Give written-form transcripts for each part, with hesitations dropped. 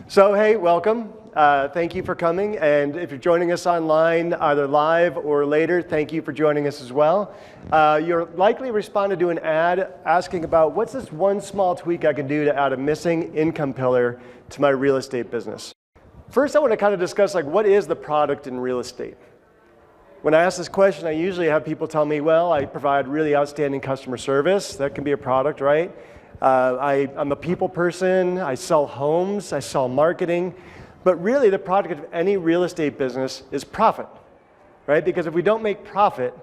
So hey, welcome. Thank you for coming. And if you're joining us online, either live or later, thank you for joining us as well. You're likely responded to an ad asking about what's this one small tweak I can do to add a missing income pillar to my real estate business. First, I want to kind of discuss what is the product in real estate? When I ask this question, I usually have people tell me, well, I provide really outstanding customer service. That can be a product, right? I'm a people person, I sell homes, I sell marketing, but really the product of any real estate business is profit, right? Because if we don't make profit,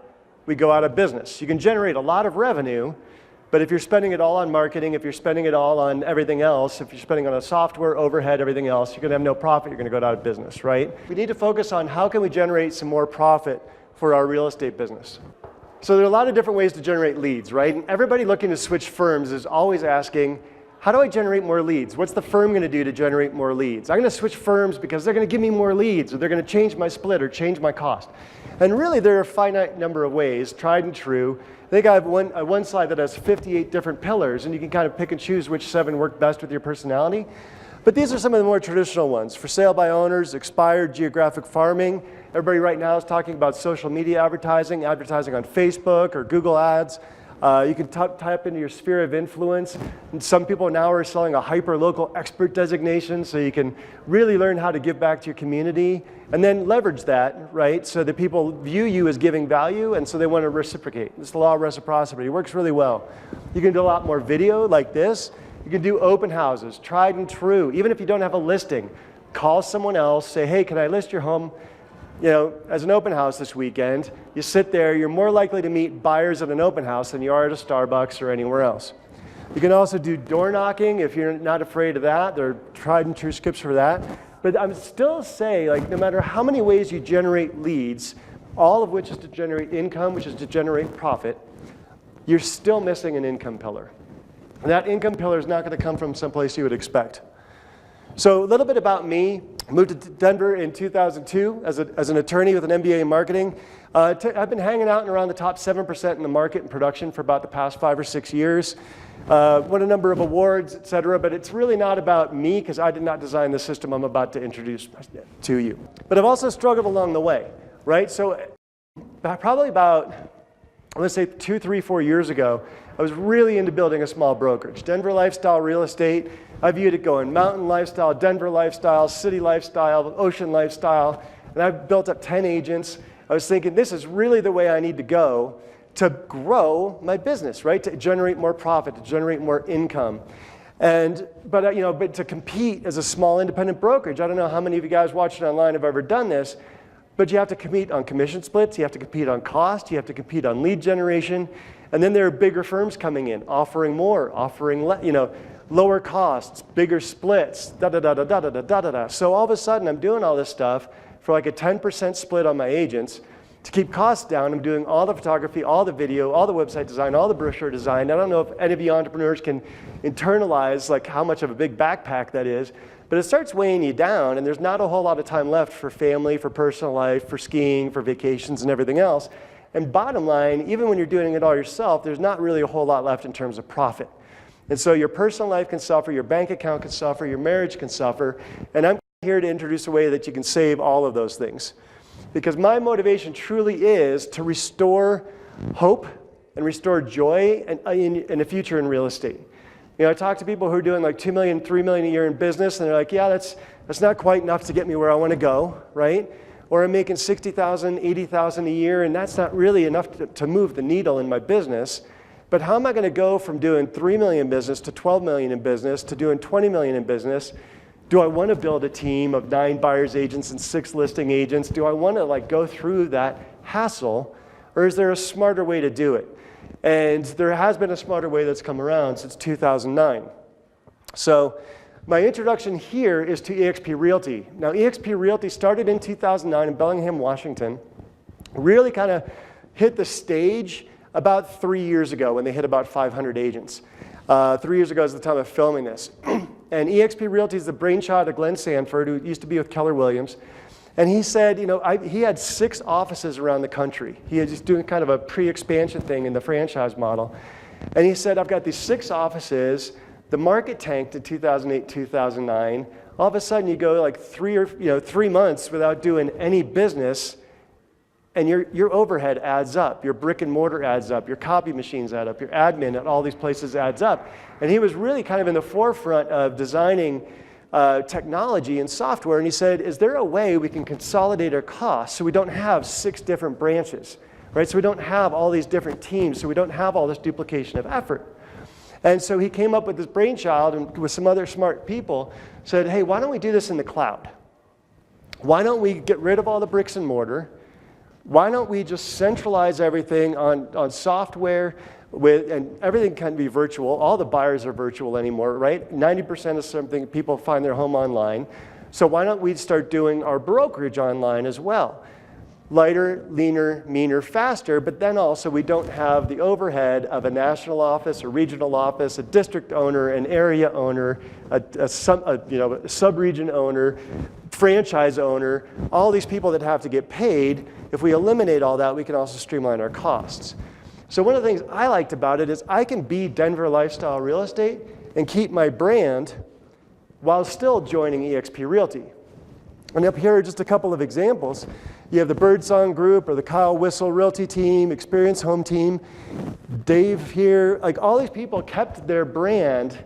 we go out of business. You can generate a lot of revenue, but if you're spending it all on marketing, if you're spending it all on everything else, if you're spending on a software, overhead, everything else, you're gonna have no profit, you're gonna go out of business, right? We need to focus on how can we generate some more profit for our real estate business. So there are a lot of different ways to generate leads, right? And everybody looking to switch firms is always asking, how do I generate more leads? What's the firm going to do to generate more leads? I'm going to switch firms because they're going to give me more leads, or they're going to change my split or change my cost. And really, there are a finite number of ways, tried and true. I think I have one slide that has 58 different pillars, and you can kind of pick and choose which 7 work best with your personality. But these are some of the more traditional ones. For sale by owners, expired, geographic farming. Everybody right now is talking about social media advertising, advertising on Facebook or Google Ads. You can type into your sphere of influence. And some people now are selling a hyper-local expert designation, so you can really learn how to give back to your community and then leverage that, right, so that people view you as giving value, and so they want to reciprocate. It's the law of reciprocity. It works really well. You can do a lot more video like this. You can do open houses, tried and true. Even if you don't have a listing, call someone else, say, hey, can I list your home? You know, as an open house this weekend, you sit there, you're more likely to meet buyers at an open house than you are at a Starbucks or anywhere else. You can also do door knocking if you're not afraid of that. There are tried and true scripts for that. But I would still say, no matter how many ways you generate leads, all of which is to generate income, which is to generate profit, you're still missing an income pillar. And that income pillar is not going to come from someplace you would expect. So a little bit about me. I moved to Denver in 2002 as an attorney with an MBA in marketing. I've been hanging out and around the top 7% in the market in production for about the past 5 or 6 years. Won a number of awards, et cetera, but it's really not about me because I did not design the system I'm about to introduce to you. But I've also struggled along the way, right? So probably about, let's say 2, 3, 4 years ago, I was really into building a small brokerage. Denver lifestyle real estate. I viewed it going mountain lifestyle, Denver lifestyle, city lifestyle, ocean lifestyle. And I built up 10 agents. I was thinking, this is really the way I need to go to grow my business, right? To generate more profit, to generate more income. But to compete as a small independent brokerage, I don't know how many of you guys watching online have ever done this, but you have to compete on commission splits, you have to compete on cost, you have to compete on lead generation. And then there are bigger firms coming in, offering more, offering lower costs, bigger splits, da-da-da-da-da-da-da-da-da. So all of a sudden, I'm doing all this stuff for like a 10% split on my agents. To keep costs down, I'm doing all the photography, all the video, all the website design, all the brochure design. I don't know if any of you entrepreneurs can internalize how much of a big backpack that is, but it starts weighing you down, and there's not a whole lot of time left for family, for personal life, for skiing, for vacations, and everything else. And bottom line, even when you're doing it all yourself, there's not really a whole lot left in terms of profit. And so your personal life can suffer, your bank account can suffer, your marriage can suffer, and I'm here to introduce a way that you can save all of those things. Because my motivation truly is to restore hope and restore joy in a future in real estate. You know, I talk to people who are doing like $2 million, $3 million a year in business, and they're like, yeah, that's not quite enough to get me where I want to go, right? Or I'm making $60,000, $80,000 a year, and that's not really enough to move the needle in my business. But how am I going to go from doing $3 million in business to $12 million in business to doing $20 million in business? Do I want to build a team of 9 buyers agents and 6 listing agents? Do I want to go through that hassle, or is there a smarter way to do it? And there has been a smarter way that's come around since 2009. So my introduction here is to eXp Realty. Now, eXp Realty started in 2009 in Bellingham, Washington. Really kind of hit the stage about 3 years ago when they hit about 500 agents. 3 years ago is the time of filming this. And eXp Realty is the brainchild of Glenn Sanford, who used to be with Keller Williams. And he said, he had 6 offices around the country. He was just doing kind of a pre-expansion thing in the franchise model. And he said, I've got these 6 offices. The market tanked in 2008, 2009. All of a sudden, you go like 3 months without doing any business, and your overhead adds up. Your brick and mortar adds up. Your copy machines add up. Your admin at all these places adds up. And he was really kind of in the forefront of designing technology and software. And he said, is there a way we can consolidate our costs so we don't have 6 different branches, right? So we don't have all these different teams, so we don't have all this duplication of effort. And so he came up with this brainchild and with some other smart people said, hey, why don't we do this in the cloud? Why don't we get rid of all the bricks and mortar? Why don't we just centralize everything on software and everything can be virtual. All the buyers are virtual anymore, right? 90% of something people find their home online. So why don't we start doing our brokerage online as well? Lighter, leaner, meaner, faster, but then also we don't have the overhead of a national office, a regional office, a district owner, an area owner, a sub-region owner, franchise owner, all these people that have to get paid. If we eliminate all that, we can also streamline our costs. So one of the things I liked about it is I can be Denver Lifestyle Real Estate and keep my brand while still joining eXp Realty. And up here are just a couple of examples. You have the Birdsong Group or the Kyle Whistle Realty Team, Experience Home Team, Dave here. Like all these people kept their brand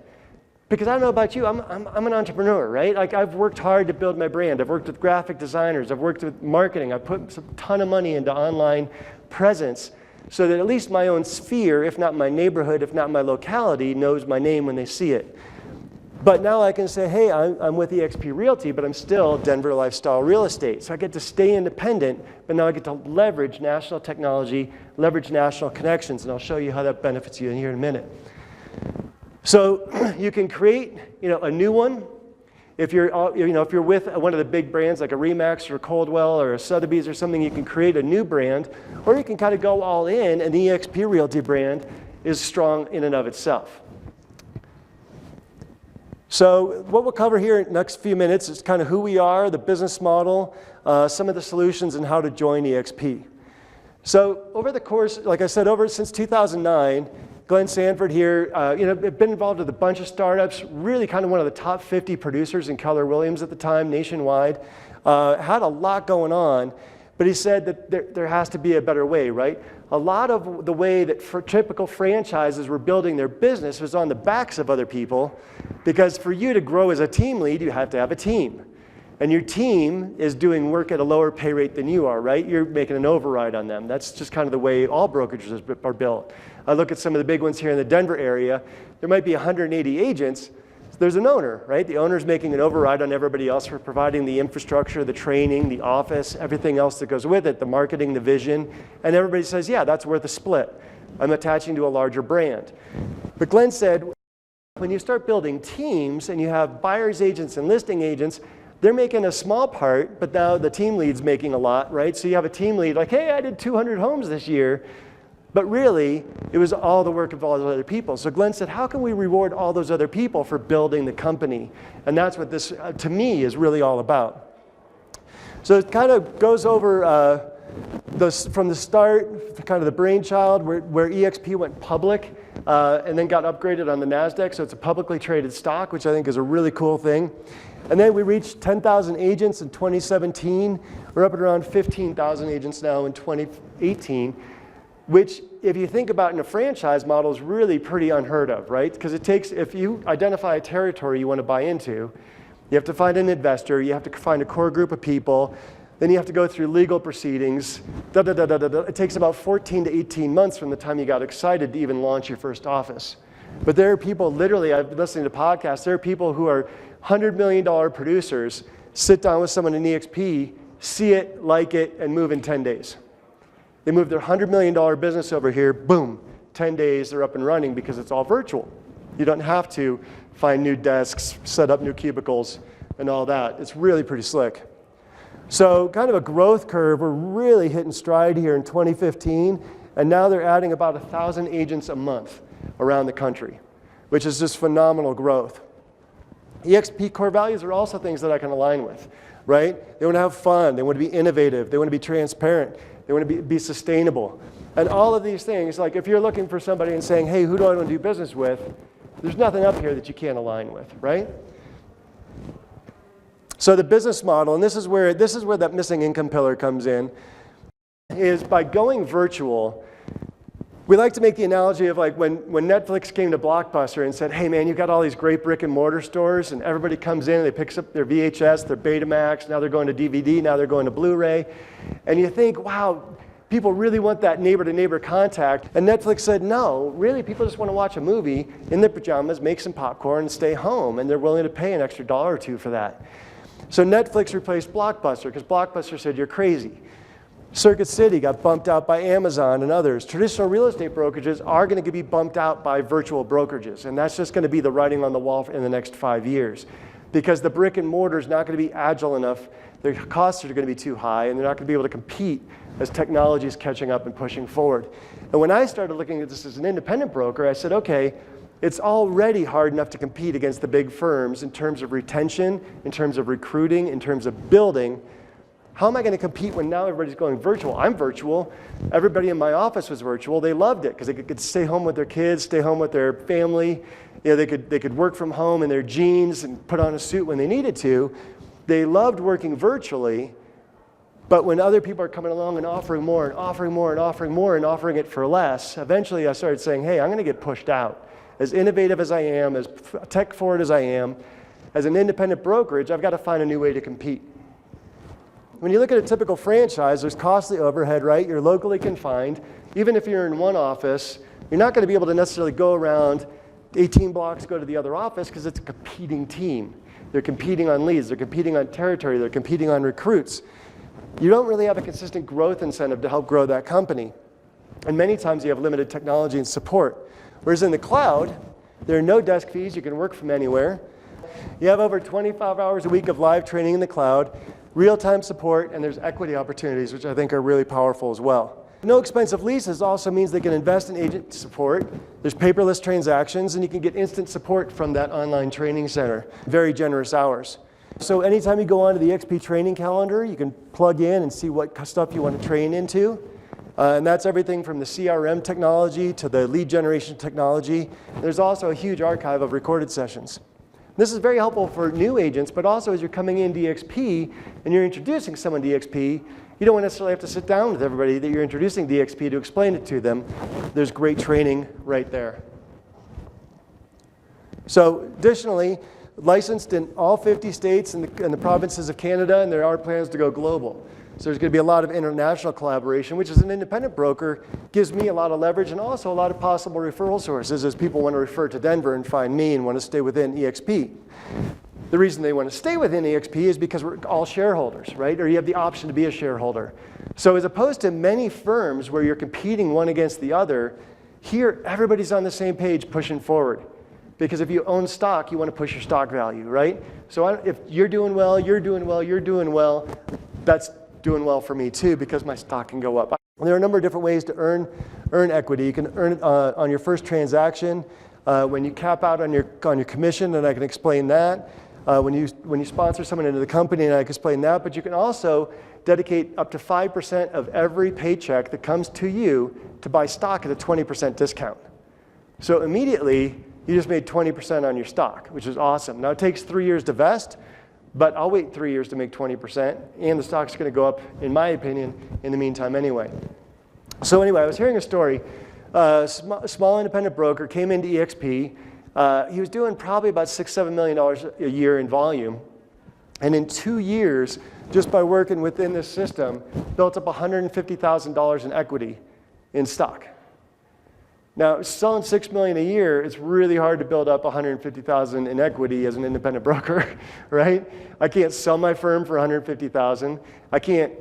because I don't know about you, I'm an entrepreneur, right? Like I've worked hard to build my brand. I've worked with graphic designers. I've worked with marketing. I've put a ton of money into online presence so that at least my own sphere, if not my neighborhood, if not my locality, knows my name when they see it. But now I can say, hey, I'm with eXp Realty, but I'm still Denver Lifestyle Real Estate. So I get to stay independent, but now I get to leverage national technology, leverage national connections, and I'll show you how that benefits you in here in a minute. So you can create, a new one. If you're with one of the big brands like a Remax or a Coldwell or a Sotheby's or something, you can create a new brand, or you can kind of go all in, and the eXp Realty brand is strong in and of itself. So what we'll cover here in the next few minutes is kind of who we are, the business model, some of the solutions, and how to join eXp. So over the course, like I said, since 2009, Glenn Sanford here, been involved with a bunch of startups, really kind of one of the top 50 producers in Keller Williams at the time, nationwide. Had a lot going on, but he said that there has to be a better way, right? A lot of the way that for typical franchises were building their business was on the backs of other people, because for you to grow as a team lead, you have to have a team. And your team is doing work at a lower pay rate than you are, right? You're making an override on them. That's just kind of the way all brokerages are built. I look at some of the big ones here in the Denver area. There might be 180 agents. There's an owner, right? The owner's making an override on everybody else for providing the infrastructure, the training, the office, everything else that goes with it, the marketing, the vision. And everybody says, yeah, that's worth a split. I'm attaching to a larger brand. But Glenn said, when you start building teams and you have buyer's agents and listing agents, they're making a small part, but now the team lead's making a lot, right? So you have a team lead like, hey, I did 200 homes this year. But really, it was all the work of all those other people. So Glenn said, how can we reward all those other people for building the company? And that's what this, to me, is really all about. So it kind of goes over from the start, kind of the brainchild, where eXp went public and then got upgraded on the NASDAQ. So it's a publicly traded stock, which I think is a really cool thing. And then we reached 10,000 agents in 2017. We're up at around 15,000 agents now in 2018. Which, if you think about in a franchise model, is really pretty unheard of, right? Because it takes, if you identify a territory you want to buy into, you have to find an investor, you have to find a core group of people, then you have to go through legal proceedings, It takes about 14 to 18 months from the time you got excited to even launch your first office. But there are people, literally, I've been listening to podcasts, there are people who are $100 million producers, sit down with someone in eXp, see it, like it, and move in 10 days. They moved their $100 million business over here, boom, 10 days, they're up and running because it's all virtual. You don't have to find new desks, set up new cubicles, and all that. It's really pretty slick. So kind of a growth curve, we're really hitting stride here in 2015, and now they're adding about 1,000 agents a month around the country, which is just phenomenal growth. eXp core values are also things that I can align with, right? They want to have fun, they want to be innovative, they want to be transparent, they want to be sustainable. And all of these things, like if you're looking for somebody and saying, hey, who do I want to do business with? There's nothing up here that you can't align with, right? So the business model, and this is where that missing income pillar comes in, is by going virtual. We like to make the analogy of like when Netflix came to Blockbuster and said, hey man, you've got all these great brick and mortar stores, and everybody comes in and they picks up their VHS, their Betamax, now they're going to DVD, now they're going to Blu-ray. And you think, wow, people really want that neighbor-to-neighbor contact. And Netflix said, no, really, people just want to watch a movie in their pajamas, make some popcorn, and stay home. And they're willing to pay an extra $1 or $2 for that. So Netflix replaced Blockbuster because Blockbuster said, you're crazy. Circuit City got bumped out by Amazon and others. Traditional real estate brokerages are going to be bumped out by virtual brokerages. And that's just going to be the writing on the wall in the next 5 years. Because the brick and mortar is not going to be agile enough. Their costs are going to be too high, and they're not going to be able to compete as technology is catching up and pushing forward. And when I started looking at this as an independent broker, I said, okay, it's already hard enough to compete against the big firms in terms of retention, in terms of recruiting, in terms of building. How am I going to compete when now everybody's going virtual? I'm virtual. Everybody in my office was virtual. They loved it because they could stay home with their kids, stay home with their family. You know, they could work from home in their jeans and put on a suit when they needed to. They loved working virtually. But when other people are coming along and offering more and offering more and offering more and offering it for less, eventually I started saying, hey, I'm going to get pushed out. As innovative as I am, as tech forward as I am, as an independent brokerage, I've got to find a new way to compete. When you look at a typical franchise, there's costly overhead, right? You're locally confined. Even if you're in one office, you're not going to be able to necessarily go around 18 blocks, go to the other office, because it's a competing team. They're competing on leads. They're competing on territory. They're competing on recruits. You don't really have a consistent growth incentive to help grow that company. And many times you have limited technology and support. Whereas in the cloud, there are no desk fees. You can work from anywhere. You have over 25 hours a week of live training in the cloud, real-time support, and there's equity opportunities, which I think are really powerful as well. No expensive leases also means they can invest in agent support. There's paperless transactions, and you can get instant support from that online training center. Very generous hours. So anytime you go onto the XP training calendar, you can plug in and see what stuff you want to train into. And that's everything from the CRM technology to the lead generation technology. There's also a huge archive of recorded sessions. This is very helpful for new agents, but also as you're coming in DXP and you're introducing someone to DXP, you don't necessarily have to sit down with everybody that you're introducing DXP to explain it to them. There's great training right there. So additionally, licensed in all 50 states and the provinces of Canada, and there are plans to go global. So there's going to be a lot of international collaboration, which as an independent broker gives me a lot of leverage and also a lot of possible referral sources as people want to refer to Denver and find me and want to stay within eXp. The reason they want to stay within eXp is because we're all shareholders, right? Or you have the option to be a shareholder. So as opposed to many firms where you're competing one against the other, here everybody's on the same page pushing forward. Because if you own stock, you want to push your stock value, right? So if you're doing well, you're doing well, you're doing well, that's doing well for me too because my stock can go up. There are a number of different ways to earn equity. You can earn it on your first transaction, when you cap out on your commission, and I can explain that. When you sponsor someone into the company, and I can explain that. But you can also dedicate up to 5% of every paycheck that comes to you to buy stock at a 20% discount. So immediately, you just made 20% on your stock, which is awesome. Now it takes 3 years to vest, but I'll wait 3 years to make 20%, and the stock's going to go up, in my opinion, in the meantime anyway. So anyway, I was hearing a story. A small independent broker came into eXp. He was doing probably about $6-7 million a year in volume. And in 2 years, just by working within this system, built up $150,000 in equity in stock. Now, selling $6 million a year, it's really hard to build up $150,000 in equity as an independent broker, right? I can't sell my firm for $150,000. I can't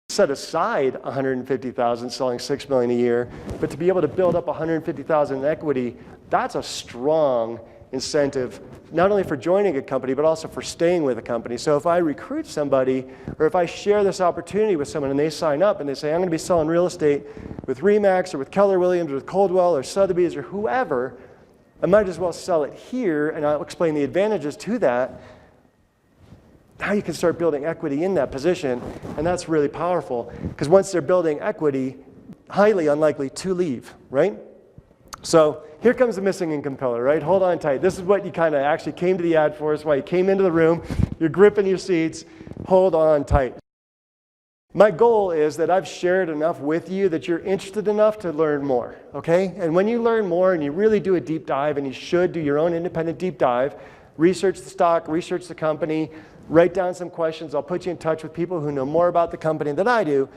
set aside $150,000 selling $6 million a year. But to be able to build up $150,000 in equity, that's a strong incentive, not only for joining a company, but also for staying with a company. So if I recruit somebody, or if I share this opportunity with someone and they sign up and they say, I'm going to be selling real estate with RE/MAX or with Keller Williams or with Coldwell or Sotheby's or whoever, I might as well sell it here, and I'll explain the advantages to that. Now you can start building equity in that position, and that's really powerful, because once they're building equity, highly unlikely to leave, right? So here comes the missing income pillar, right? Hold on tight. This is what you kind of actually came to the ad for. It's why you came into the room. You're gripping your seats. Hold on tight. My goal is that I've shared enough with you that you're interested enough to learn more, okay? And when you learn more and you really do a deep dive, and you should do your own independent deep dive, research the stock, research the company, write down some questions. I'll put you in touch with people who know more about the company than I do.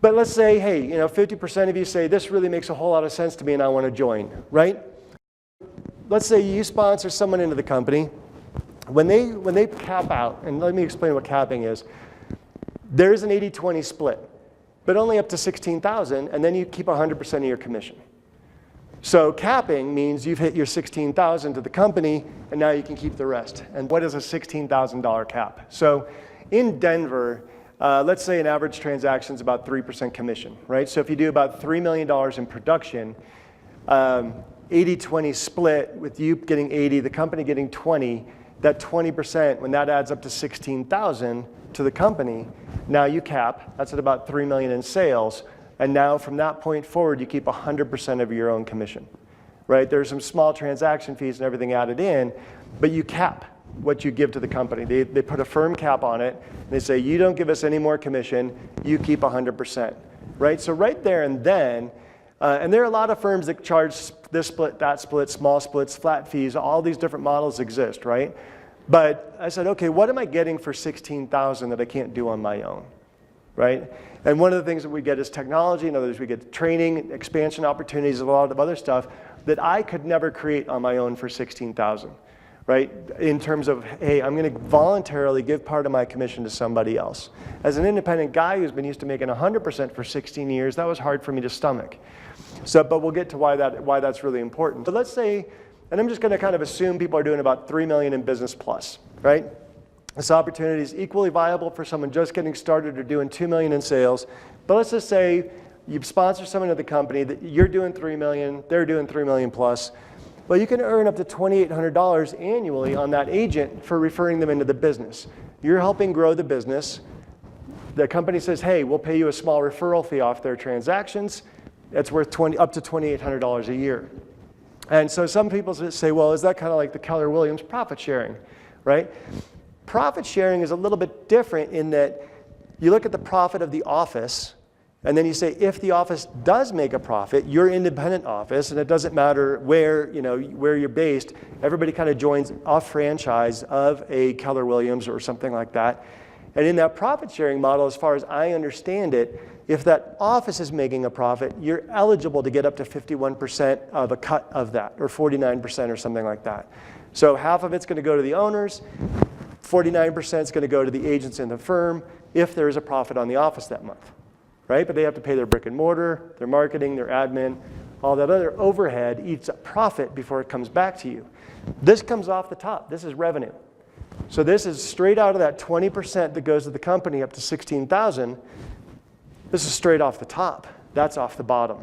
But let's say, hey, 50% of you say, this really makes a whole lot of sense to me and I want to join, right? Let's say you sponsor someone into the company. When they cap out, and let me explain what capping is. There's an 80-20 split, but only up to $16,000, and then you keep 100% of your commission. So capping means you've hit your $16,000 to the company, and now you can keep the rest. And what is a $16,000 cap? So in Denver, let's say an average transaction is about 3% commission, right? So if you do about $3 million in production, 80-20 split with you getting 80, the company getting 20, that 20%, when that adds up to $16,000 to the company, now you cap, that's at about $3 million in sales, and now from that point forward, you keep 100% of your own commission, right? There's some small transaction fees and everything added in, but you cap what you give to the company. They put a firm cap on it, and they say, you don't give us any more commission, you keep 100%, right? So right there and then, and there are a lot of firms that charge this split, that split, small splits, flat fees, all these different models exist, right? But I said, okay, what am I getting for $16,000 that I can't do on my own, right? And one of the things that we get is technology, in other words, we get training, expansion opportunities, a lot of other stuff that I could never create on my own for $16,000, right? In terms of, hey, I'm going to voluntarily give part of my commission to somebody else. As an independent guy who's been used to making 100% for 16 years, that was hard for me to stomach. So, but we'll get to why that's really important. But let's say, and I'm just going to kind of assume people are doing about $3 million in business plus, right? This opportunity is equally viable for someone just getting started or doing $2 million in sales. But let's just say you sponsor someone at the company that you're doing $3 million, they're doing $3 million plus. Well, you can earn up to $2,800 annually on that agent for referring them into the business. You're helping grow the business. The company says, hey, we'll pay you a small referral fee off their transactions. That's worth up to $2,800 a year. And so some people say, well, is that kind of like the Keller Williams profit sharing, right? Profit sharing is a little bit different in that you look at the profit of the office, and then you say, if the office does make a profit, your independent office, and it doesn't matter where you're based, everybody kind of joins a franchise of a Keller Williams or something like that. And in that profit sharing model, as far as I understand it, if that office is making a profit, you're eligible to get up to 51% of a cut of that, or 49% or something like that. So half of it's going to go to the owners, 49% is going to go to the agents in the firm if there is a profit on the office that month, right? But they have to pay their brick and mortar, their marketing, their admin, all that other overhead eats up profit before it comes back to you. This comes off the top. This is revenue. So this is straight out of that 20% that goes to the company up to $16,000. This is straight off the top. That's off the bottom.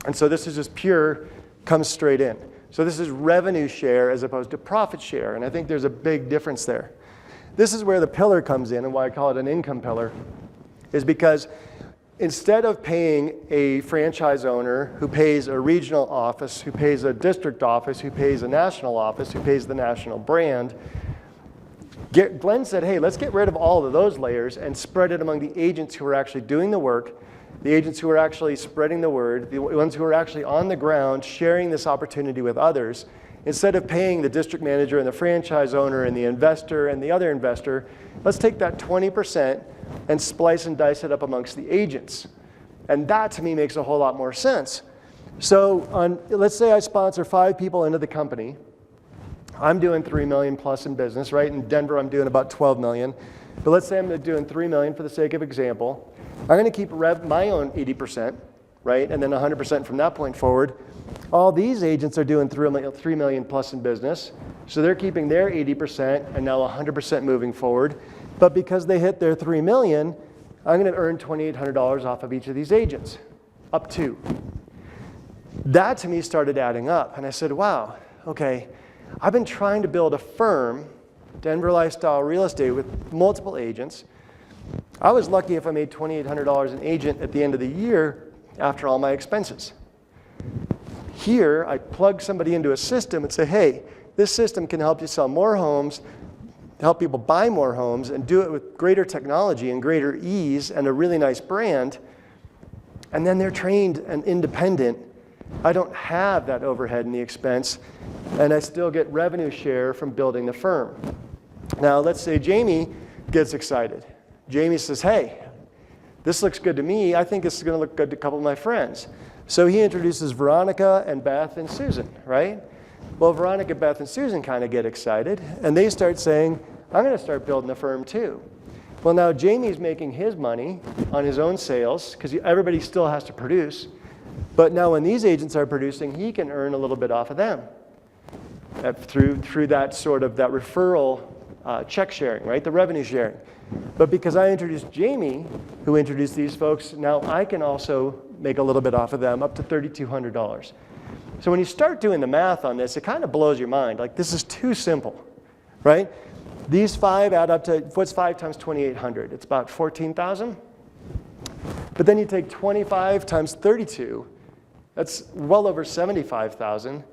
And so this is just pure, comes straight in. So this is revenue share as opposed to profit share. And I think there's a big difference there. This is where the pillar comes in, and why I call it an income pillar, is because instead of paying a franchise owner who pays a regional office, who pays a district office, who pays a national office, who pays the national brand, Glenn said, hey, let's get rid of all of those layers and spread it among the agents who are actually doing the work, the agents who are actually spreading the word, the ones who are actually on the ground sharing this opportunity with others. Instead of paying the district manager and the franchise owner and the investor and the other investor, let's take that 20% and splice and dice it up amongst the agents. And that, to me, makes a whole lot more sense. So let's say I sponsor 5 people into the company. I'm doing $3 million plus in business, right? In Denver, I'm doing about $12 million. But let's say I'm doing $3 million for the sake of example. I'm going to keep my own 80%, right? And then 100% from that point forward. All these agents are doing $3 million plus in business. So they're keeping their 80% and now 100% moving forward. But because they hit their $3 million, I'm going to earn $2,800 off of each of these agents, up to. That, to me, started adding up. And I said, wow, okay. I've been trying to build a firm, Denver Lifestyle Real Estate, with multiple agents. I was lucky if I made $2,800 an agent at the end of the year after all my expenses. Here, I plug somebody into a system and say, hey, this system can help you sell more homes, help people buy more homes, and do it with greater technology and greater ease and a really nice brand. And then they're trained and independent. I don't have that overhead and the expense, and I still get revenue share from building the firm. Now, let's say Jamie gets excited. Jamie says, hey, this looks good to me. I think this is going to look good to a couple of my friends. So he introduces Veronica and Beth and Susan, right? Well, Veronica, Beth, and Susan kind of get excited, and they start saying, I'm going to start building a firm too. Well, now Jamie's making his money on his own sales, because everybody still has to produce. But now when these agents are producing, he can earn a little bit off of them through that sort of that referral check sharing, right? The revenue sharing. But because I introduced Jamie, who introduced these folks, now I can also make a little bit off of them, up to $3,200. So when you start doing the math on this, it kind of blows your mind. Like, this is too simple, right? These 5 add up to, what's 5 times 2,800? It's about 14,000. But then you take 25 times 32, that's well over 75,000,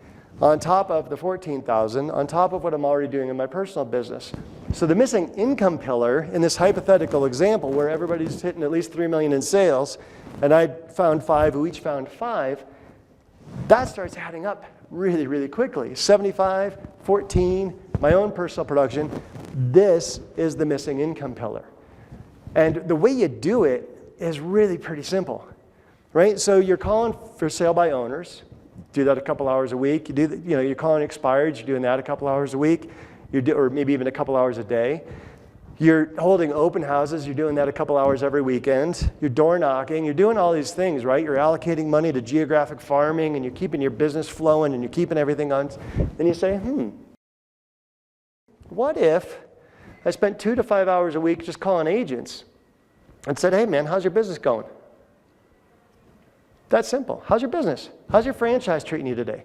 on top of the 14,000, on top of what I'm already doing in my personal business. So the missing income pillar in this hypothetical example where everybody's hitting at least 3 million in sales, and I found 5 who each found 5, that starts adding up really, really quickly. 75, 14, my own personal production. This is the missing income pillar. And the way you do it is really pretty simple, right? So you're calling for sale by owners. Do that a couple hours a week. You do, you're calling expireds. You're doing that a couple hours a week, or maybe even a couple hours a day. You're holding open houses. You're doing that a couple hours every weekend. You're door knocking. You're doing all these things, right? You're allocating money to geographic farming, and you're keeping your business flowing, and you're keeping everything on. Then you say, what if I spent 2 to 5 hours a week just calling agents and said, hey, man, how's your business going? That's simple. How's your business? How's your franchise treating you today?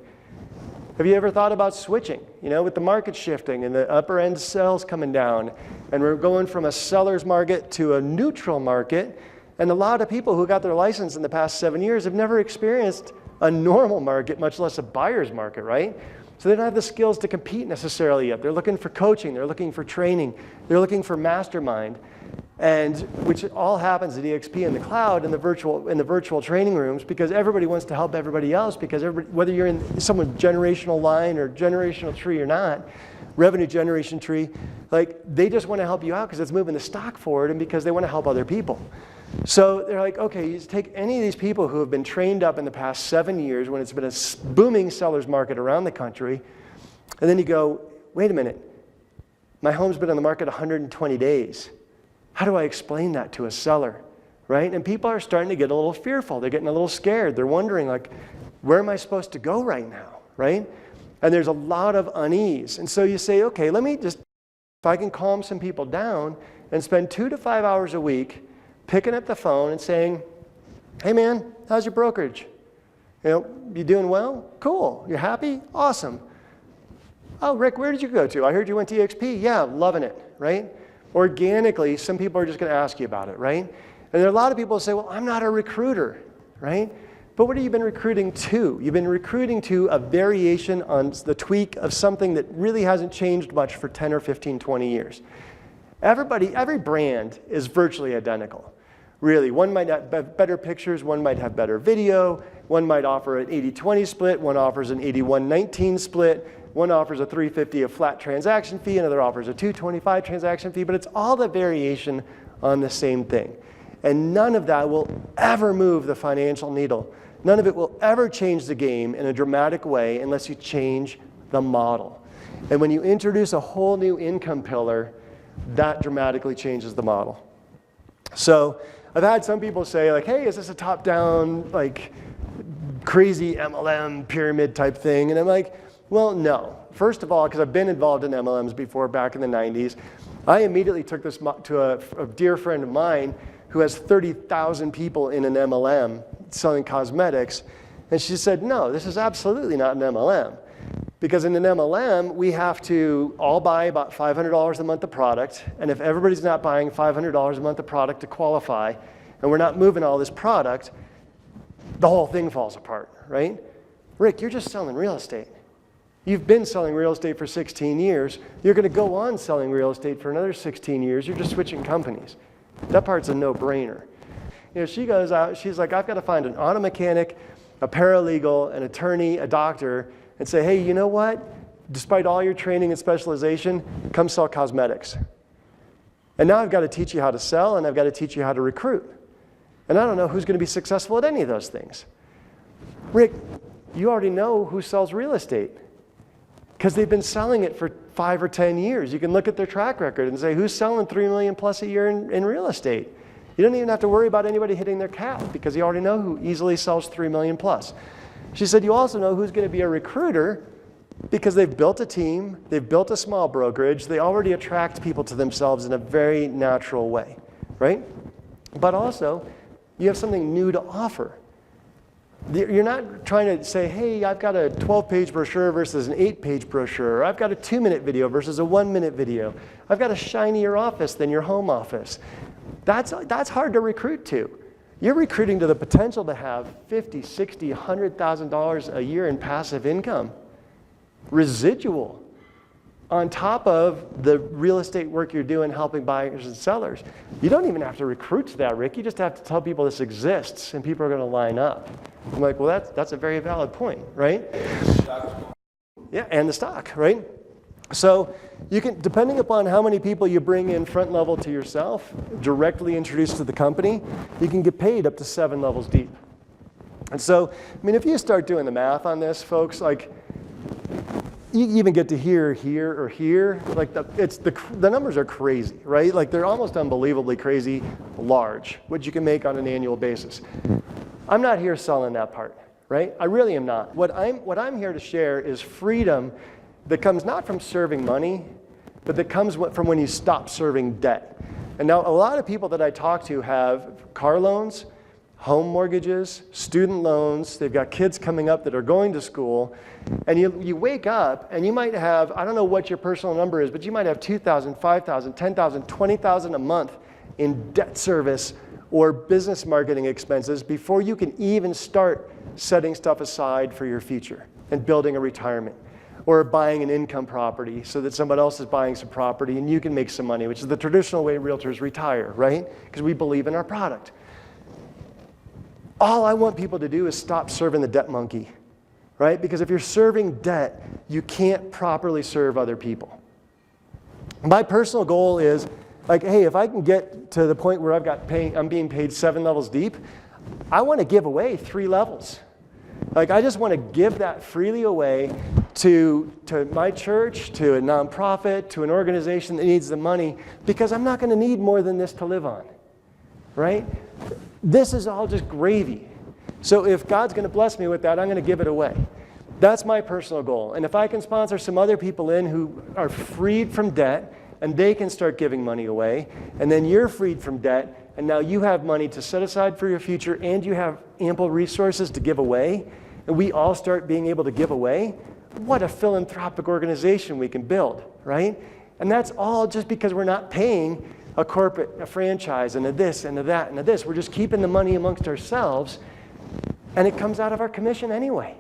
Have you ever thought about switching, with the market shifting and the upper end sales coming down, and we're going from a seller's market to a neutral market, and a lot of people who got their license in the past 7 years have never experienced a normal market, much less a buyer's market, right? So they don't have the skills to compete necessarily yet. They're looking for coaching, they're looking for training, they're looking for mastermind, and which all happens at eXp in the cloud in the virtual training rooms, because everybody wants to help everybody else, because whether you're in someone's generational line or generational tree or not, revenue generation tree, like they just want to help you out because it's moving the stock forward and because they want to help other people. So they're like, okay, you take any of these people who have been trained up in the past 7 years when it's been a booming seller's market around the country, and then you go, wait a minute, my home's been on the market 120 days. How do I explain that to a seller, right? And people are starting to get a little fearful. They're getting a little scared. They're wondering, like, where am I supposed to go right now, right? And there's a lot of unease. And so you say, okay, let me just, if I can calm some people down and spend 2 to 5 hours a week picking up the phone and saying, hey man, how's your brokerage? You doing well? Cool. You're happy? Awesome. Oh, Rick, where did you go to? I heard you went to eXp. Yeah, loving it, right? Organically, some people are just going to ask you about it, right? And there are a lot of people who say, well, I'm not a recruiter, right? But what have you been recruiting to? You've been recruiting to a variation on the tweak of something that really hasn't changed much for 10 or 15, 20 years. Every brand is virtually identical. Really, one might have better pictures, one might have better video, one might offer an 80-20 split, one offers an 81-19 split, one offers a $350 a flat transaction fee, another offers a $225 transaction fee, but it's all the variation on the same thing. And none of that will ever move the financial needle. None of it will ever change the game in a dramatic way unless you change the model. And when you introduce a whole new income pillar, that dramatically changes the model. So I've had some people say, like, hey, is this a top-down, like, crazy MLM pyramid type thing? And I'm like, well, no. First of all, because I've been involved in MLMs before back in the 90s, I immediately took this to a dear friend of mine who has 30,000 people in an MLM selling cosmetics. And she said, no, this is absolutely not an MLM. Because in an MLM, we have to all buy about $500 a month of product. And if everybody's not buying $500 a month of product to qualify, and we're not moving all this product, the whole thing falls apart, right? Rick, you're just selling real estate. You've been selling real estate for 16 years. You're going to go on selling real estate for another 16 years. You're just switching companies. That part's a no-brainer. You know, she goes out, she's like, I've got to find an auto mechanic, a paralegal, an attorney, a doctor, and say, hey, you know what? Despite all your training and specialization, come sell cosmetics. And now I've got to teach you how to sell, and I've got to teach you how to recruit. And I don't know who's going to be successful at any of those things. Rick, you already know who sells real estate because they've been selling it for 5 or 10 years. You can look at their track record and say, who's selling $3 million plus a year in real estate? You don't even have to worry about anybody hitting their cap because you already know who easily sells $3 million plus. She said, you also know who's going to be a recruiter because they've built a team, they've built a small brokerage, they already attract people to themselves in a very natural way, right? But also, you have something new to offer. You're not trying to say, hey, I've got a 12-page brochure versus an 8-page brochure. Or I've got a 2-minute video versus a 1-minute video. I've got a shinier office than your home office. That's hard to recruit to. You're recruiting to the potential to have $50,000, $60,000, $100,000 a year in passive income, residual, on top of the real estate work you're doing helping buyers and sellers. You don't even have to recruit to that, Rick. You just have to tell people this exists and people are going to line up. I'm like, well, that's a very valid point, right? Yeah, and the stock, right? So you can, depending upon how many people you bring in front level to yourself, directly introduced to the company, you can get paid up to 7 levels deep. And so, I mean, if you start doing the math on this, folks, like, you even get to here, or here, like the numbers are crazy, right? Like they're almost unbelievably crazy large, what you can make on an annual basis. I'm not here selling that part, right? I really am not. What I'm here to share is freedom that comes not from serving money, but that comes from when you stop serving debt. And now a lot of people that I talk to have car loans, home mortgages, student loans, they've got kids coming up that are going to school, and you wake up and you might have, I don't know what your personal number is, but you might have $2,000, $5,000, $10,000, $20,000 a month in debt service or business marketing expenses before you can even start setting stuff aside for your future and building a retirement or buying an income property so that somebody else is buying some property and you can make some money, which is the traditional way realtors retire, right? Because we believe in our product. All I want people to do is stop serving the debt monkey, right? Because if you're serving debt, you can't properly serve other people. My personal goal is, like, hey, if I can get to the point where I'm being paid 7 levels deep, I want to give away 3 levels. Like, I just want to give that freely away to my church, to a nonprofit, to an organization that needs the money, because I'm not going to need more than this to live on, right? This is all just gravy. So if God's going to bless me with that, I'm going to give it away. That's my personal goal. And if I can sponsor some other people in who are freed from debt, and they can start giving money away, and then you're freed from debt, and now you have money to set aside for your future, and you have ample resources to give away, and we all start being able to give away, what a philanthropic organization we can build, right? And that's all just because we're not paying a franchise, and a this, and a that, and a this. We're just keeping the money amongst ourselves, and it comes out of our commission anyway,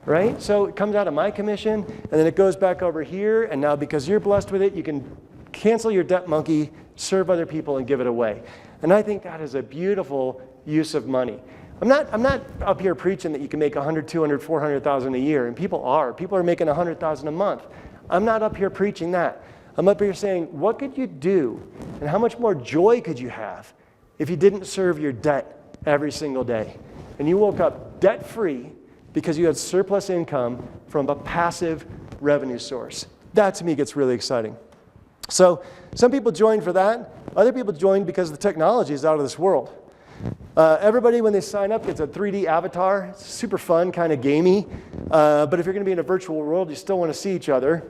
right? So it comes out of my commission, and then it goes back over here, and now because you're blessed with it, you can cancel your debt monkey, serve other people, and give it away. And I think that is a beautiful use of money. I'm not up here preaching that you can make $100,000, $200,000, $400,000 a year, and people are making $100,000 a month. I'm not up here preaching that. I'm up here saying, what could you do, and how much more joy could you have if you didn't serve your debt every single day, and you woke up debt-free because you had surplus income from a passive revenue source? That, to me, gets really exciting. So some people joined for that. Other people joined because the technology is out of this world. Everybody, when they sign up, gets a 3D avatar. It's super fun, kind of gamey. But if you're going to be in a virtual world, you still want to see each other.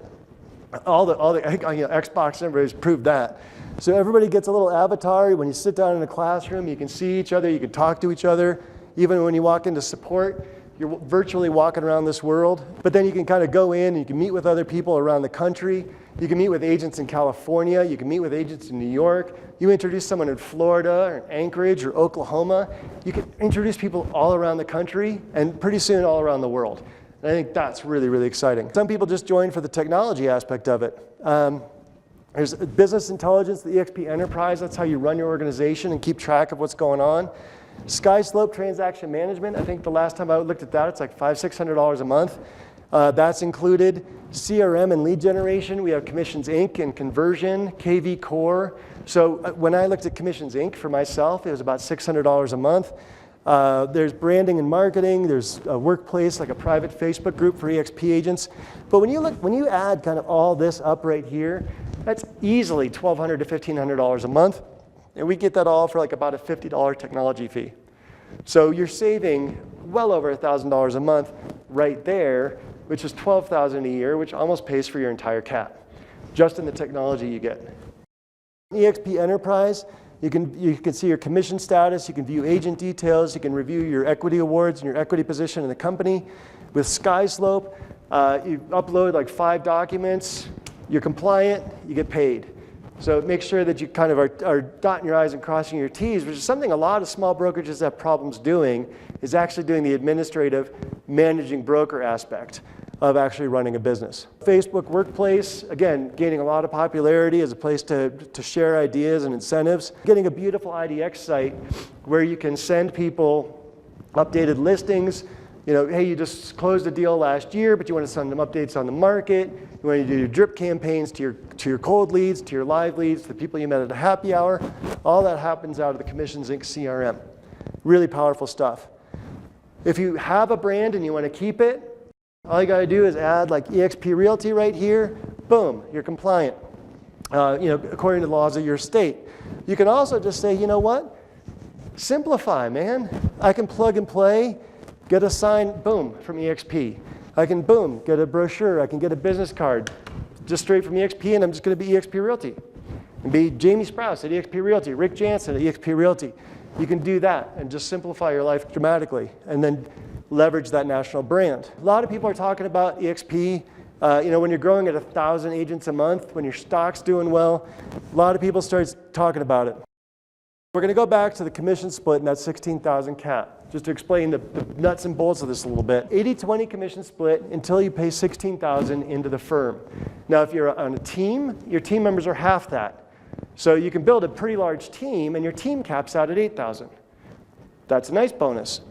All the Xbox, everybody's proved that. So everybody gets a little avatar. When you sit down in a classroom, you can see each other. You can talk to each other. Even when you walk into support, You're virtually walking around this world, but then you can kind of go in and you can meet with other people around the country. You can meet with agents in California. You can meet with agents in New York. You introduce someone in Florida or Anchorage or Oklahoma. You can introduce people all around the country and pretty soon all around the world. And I think that's really, really exciting. Some people just join for the technology aspect of it. There's business intelligence, the eXp Enterprise. That's how you run your organization and keep track of what's going on. SkySlope transaction management. I think the last time I looked at that, it's like $500–600 a month. That's included CRM and lead generation. We have Commissions Inc. and Conversion, KV Core. So when I looked at Commissions Inc. for myself, it was about $600 a month. There's branding and marketing. There's a workplace, like a private Facebook group for eXp agents. But when you add kind of all this up right here, that's easily $1,200 to $1,500 a month. And we get that all for like about a $50 technology fee. So you're saving well over $1,000 a month right there, which is $12,000 a year, which almost pays for your entire cap, just in the technology you get. eXp Enterprise, you can see your commission status, you can view agent details, you can review your equity awards and your equity position in the company. With SkySlope, you upload like 5 documents, you're compliant, you get paid. So make sure that you kind of are dotting your I's and crossing your T's, which is something a lot of small brokerages have problems doing, is actually doing the administrative managing broker aspect of actually running a business. Facebook Workplace, again, gaining a lot of popularity as a place to share ideas and incentives. Getting a beautiful IDX site where you can send people updated listings. You know, hey, you just closed a deal last year, but you want to send them updates on the market. You want to do your drip campaigns to your cold leads, to your live leads, to the people you met at a happy hour. All that happens out of the Commissions Inc. CRM. Really powerful stuff. If you have a brand and you want to keep it, all you got to do is add like eXp Realty right here. Boom, you're compliant. According to the laws of your state. You can also just say, you know what? Simplify, man. I can plug and play. Get a sign, boom, from eXp. I can, boom, get a brochure. I can get a business card just straight from eXp, and I'm just going to be eXp Realty. And be Jamie Sprouse at eXp Realty, Rick Jansen at eXp Realty. You can do that and just simplify your life dramatically and then leverage that national brand. A lot of people are talking about eXp. When you're growing at 1,000 agents a month, when your stock's doing well, a lot of people start talking about it. We're going to go back to the commission split and that 16,000 cap, just to explain the nuts and bolts of this a little bit. 80-20 commission split until you pay 16,000 into the firm. Now, if you're on a team, your team members are half that. So you can build a pretty large team, and your team caps out at 8,000. That's a nice bonus,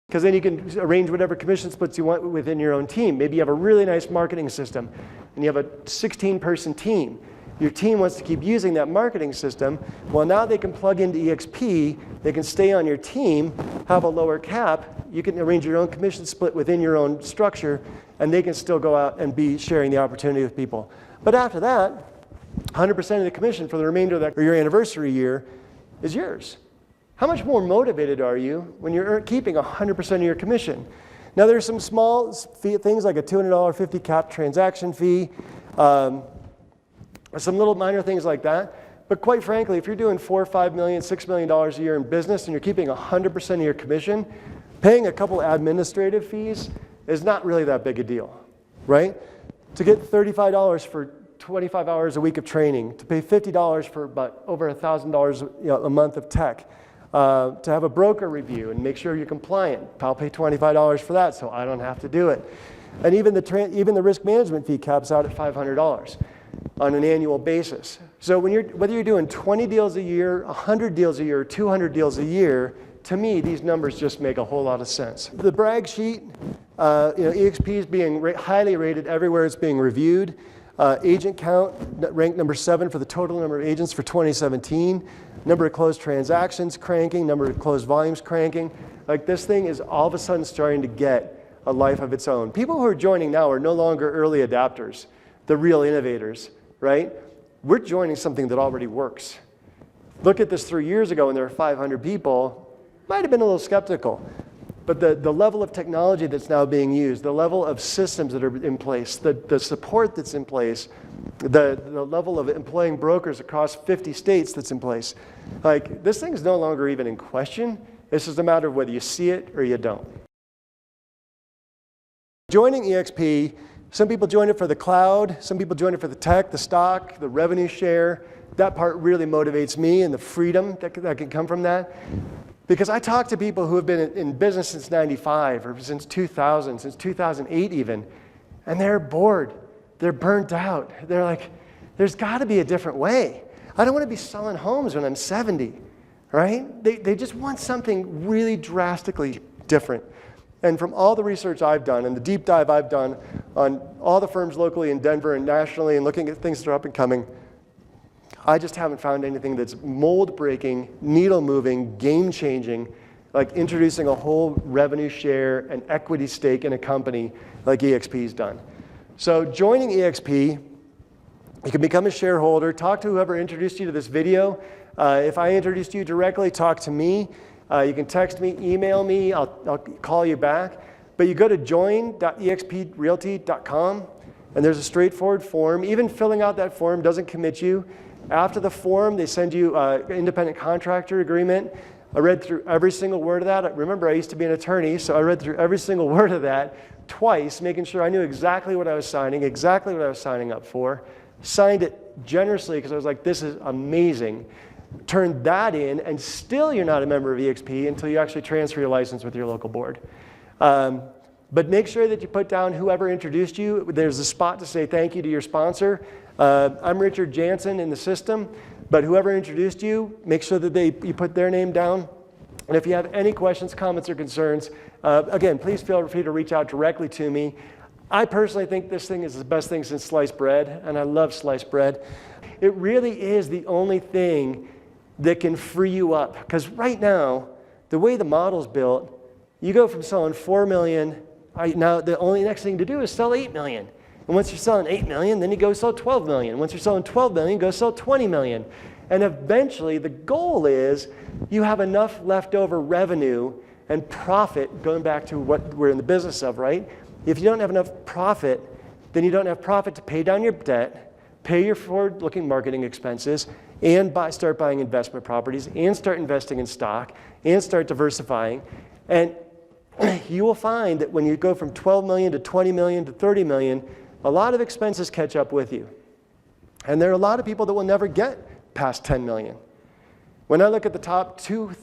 because then you can arrange whatever commission splits you want within your own team. Maybe you have a really nice marketing system, and you have a 16-person team. Your team wants to keep using that marketing system. Well, now they can plug into eXp, they can stay on your team, have a lower cap, you can arrange your own commission split within your own structure, and they can still go out and be sharing the opportunity with people. But after that, 100% of the commission for the remainder of that, or your anniversary year is yours. How much more motivated are you when you're keeping 100% of your commission? Now, there's some small things like a $250 cap transaction fee, some little minor things like that. But quite frankly, if you're doing $4, $5 million, $6 million a year in business and you're keeping 100% of your commission, paying a couple administrative fees is not really that big a deal, right? To get $35 for 25 hours a week of training, to pay $50 for about over $1,000 a month of tech, to have a broker review and make sure you're compliant. I'll pay $25 for that, so I don't have to do it. And even the risk management fee caps out at $500 on an annual basis. So whether you're doing 20 deals a year, 100 deals a year, 200 deals a year, to me, these numbers just make a whole lot of sense. The brag sheet, eXp is being highly rated everywhere it's being reviewed. Agent count, ranked number 7 for the total number of agents for 2017. Number of closed transactions cranking, number of closed volumes cranking. Like, this thing is all of a sudden starting to get a life of its own. People who are joining now are no longer early adapters, the real innovators, right? We're joining something that already works. Look at this 3 years ago when there were 500 people, might have been a little skeptical. But the level of technology that's now being used, the level of systems that are in place, the support that's in place, the level of employing brokers across 50 states that's in place, like, this thing is no longer even in question. It's just a matter of whether you see it or you don't. Joining eXp, some people join it for the cloud, some people join it for the tech, the stock, the revenue share. That part really motivates me, and the freedom that can come from that. Because I talk to people who have been in business since 95 or since 2000, since 2008 even, and they're bored. They're burnt out. They're like, there's got to be a different way. I don't want to be selling homes when I'm 70, right? They just want something really drastically different. And from all the research I've done and the deep dive I've done on all the firms locally in Denver and nationally and looking at things that are up and coming, I just haven't found anything that's mold-breaking, needle-moving, game-changing, like introducing a whole revenue share and equity stake in a company like eXp's done. So joining eXp, you can become a shareholder, talk to whoever introduced you to this video. If I introduced you directly, talk to me. You can text me, email me, I'll call you back. But you go to join.exprealty.com, and there's a straightforward form. Even filling out that form doesn't commit you. After the form, they send you an independent contractor agreement. I read through every single word of that. Remember, I used to be an attorney, so I read through every single word of that twice, making sure I knew exactly what I was signing, exactly what I was signing up for. Signed it generously because I was like, this is amazing. Turned that in, and still you're not a member of eXp until you actually transfer your license with your local board. But make sure that you put down whoever introduced you. There's a spot to say thank you to your sponsor. I'm Richard Jansen in the system, but whoever introduced you, make sure that you put their name down. And if you have any questions, comments, or concerns, again, please feel free to reach out directly to me. I personally think this thing is the best thing since sliced bread, and I love sliced bread. It really is the only thing that can free you up. Because right now, the way the model's built, you go from selling 4 million, now the only next thing to do is sell 8 million. And once you're selling 8 million, then you go sell 12 million. Once you're selling 12 million, go sell 20 million. And eventually, the goal is you have enough leftover revenue and profit, going back to what we're in the business of, right? If you don't have enough profit, then you don't have profit to pay down your debt, pay your forward-looking marketing expenses, and start buying investment properties, and start investing in stock, and start diversifying. And you will find that when you go from 12 million to 20 million to 30 million, a lot of expenses catch up with you. And there are a lot of people that will never get past 10 million. When I look at the top 5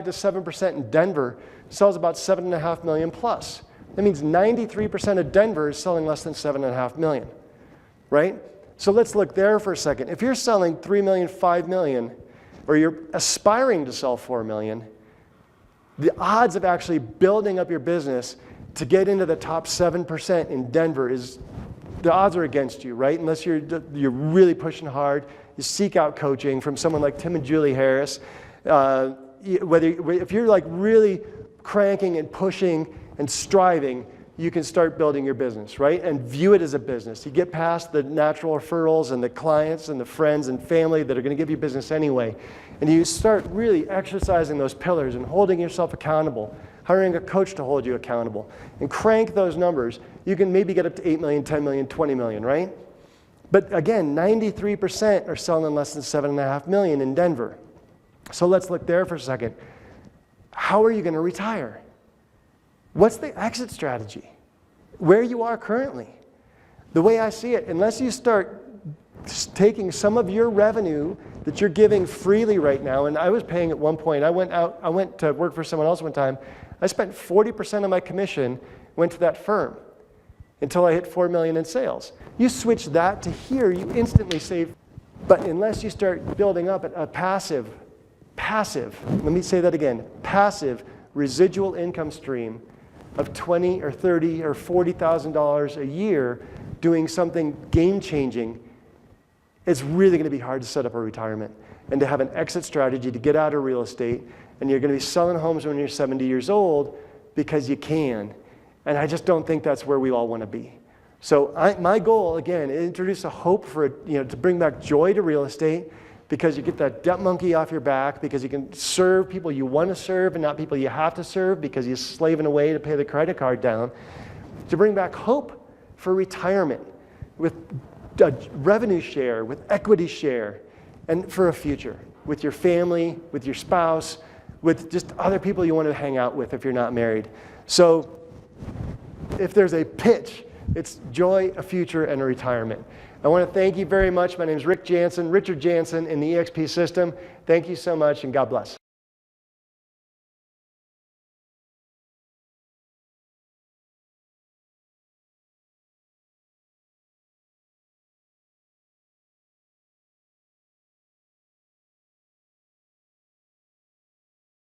to 7% in Denver, sells about 7.5 million plus. That means 93% of Denver is selling less than 7.5 million, right? So let's look there for a second. If you're selling 3 million, 5 million, or you're aspiring to sell 4 million, the odds of actually building up your business to get into the top 7% in Denver the odds are against you, right? Unless you're really pushing hard, you seek out coaching from someone like Tim and Julie Harris. If you're like really cranking and pushing and striving, you can start building your business, right? And view it as a business. You get past the natural referrals and the clients and the friends and family that are going to give you business anyway. And you start really exercising those pillars and holding yourself accountable, hiring a coach to hold you accountable, and crank those numbers. You can maybe get up to 8 million, 10 million, 20 million, right? But again, 93% are selling less than 7.5 million in Denver. So let's look there for a second. How are you going to retire? What's the exit strategy? Where you are currently. The way I see it, unless you start taking some of your revenue that you're giving freely right now, and I was paying at one point, I went to work for someone else one time, I spent 40% of my commission went to that firm until I hit 4 million in sales. You switch that to here, you instantly save. But unless you start building up a passive, let me say that again, passive residual income stream of $20,000 or $30,000 or $40,000 a year doing something game-changing, it's really going to be hard to set up a retirement and to have an exit strategy to get out of real estate. And you're going to be selling homes when you're 70 years old because you can. And I just don't think that's where we all want to be. So my goal, again, is to introduce a hope for, to bring back joy to real estate, because you get that debt monkey off your back, because you can serve people you want to serve and not people you have to serve because you're slaving away to pay the credit card down. To bring back hope for retirement with a revenue share, with equity share, and for a future with your family, with your spouse, with just other people you want to hang out with if you're not married. So if there's a pitch, it's joy, a future, and a retirement. I want to thank you very much. My name is Richard Jansen in the eXp system. Thank you so much, and God bless.